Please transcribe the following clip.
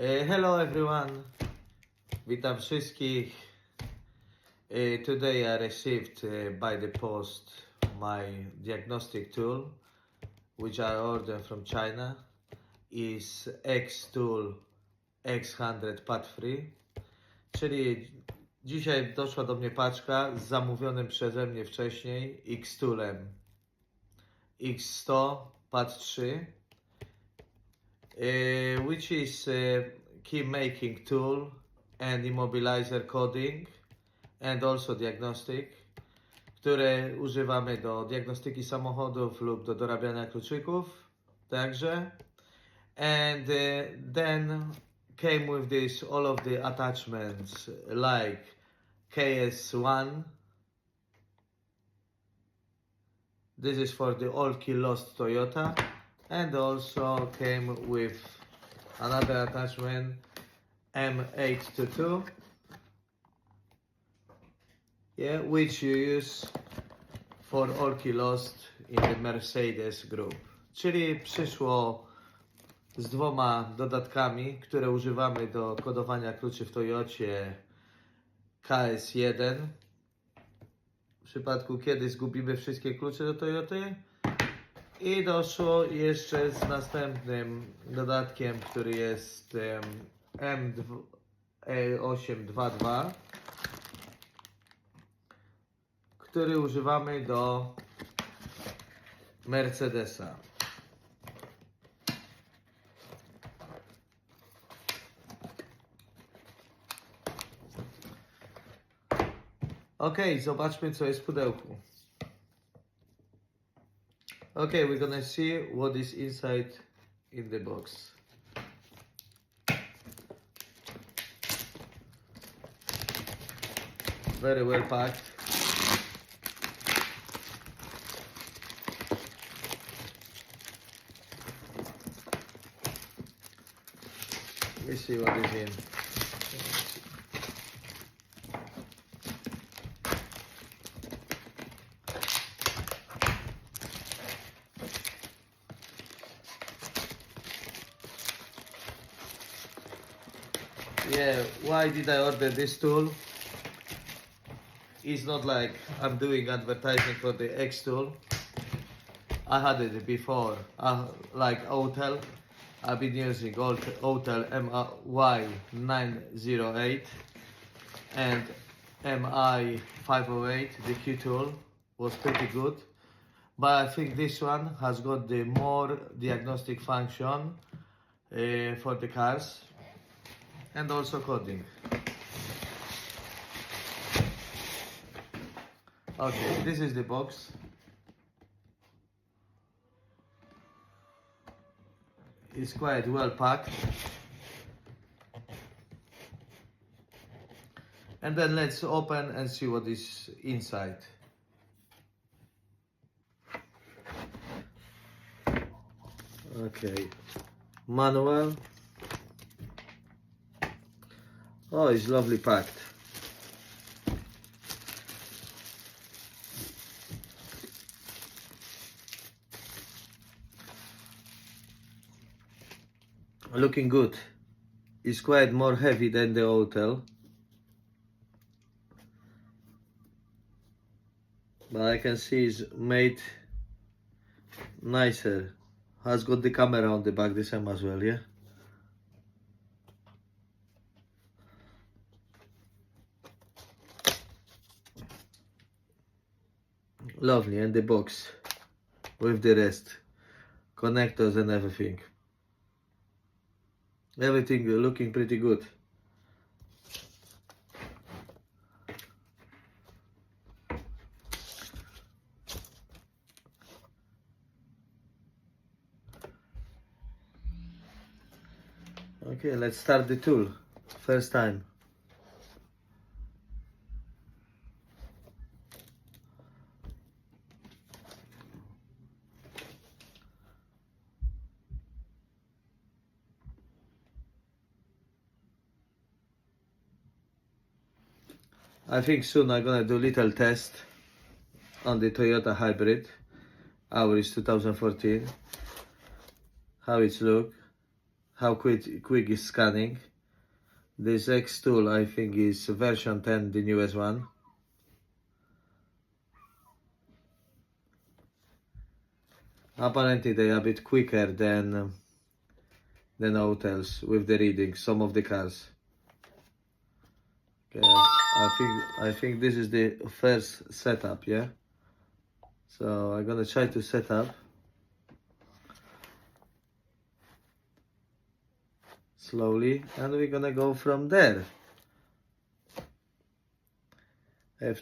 Hello everyone, witam wszystkich. Today I received by the post my diagnostic tool, which I ordered from China. Is Xtool x100 pad free, czyli dzisiaj doszła do mnie paczka z zamówionym przeze mnie wcześniej Xtoolem x100 pad 3. Which is key making tool and immobilizer coding and also diagnostic, które używamy do diagnostyki samochodów lub do dorabiania kluczyków także. And then came with this all of the attachments like KS1. This is for the all key lost Toyota. And also came with another attachment M822, which you use for all key lost in the Mercedes group. Czyli przyszło z dwoma dodatkami, które używamy do kodowania kluczy w Toyocie KS1. W przypadku kiedy zgubimy wszystkie klucze do Toyoty. I doszło jeszcze z następnym dodatkiem, który jest M822, który używamy do Mercedesa. Ok, zobaczmy co jest w pudełku. Okay, we're gonna see what is inside in the box. Very well packed. Let's see what is in. Yeah, why did I order this tool? It's not like I'm doing advertising for the Xtool. I had it before, like Xtool. I've been using Xtool MY908 and MI508. The Q tool was pretty good, but I think this one has got the more diagnostic function for the cars. And also coding. Okay, this is the box. It's quite well packed. And then let's open and see what is inside. Okay, manual. Oh, it's lovely packed. Looking good. It's quite more heavy than the Xtool, but I can see it's made nicer. Has got the camera on the back the same as well, yeah? Lovely, and the box with the rest, connectors and everything. Everything looking pretty good. Okay, let's start the tool. First time. I think soon I'm gonna do little test on the Toyota Hybrid. Our is 2014. How it's look, how quick is scanning. This Xtool, I think, is version 10, the newest one. Apparently they are a bit quicker than hotels with the reading, some of the cars. Okay, I think this is the first setup, yeah? So I'm gonna try to set up. Slowly, and we're gonna go from there. I have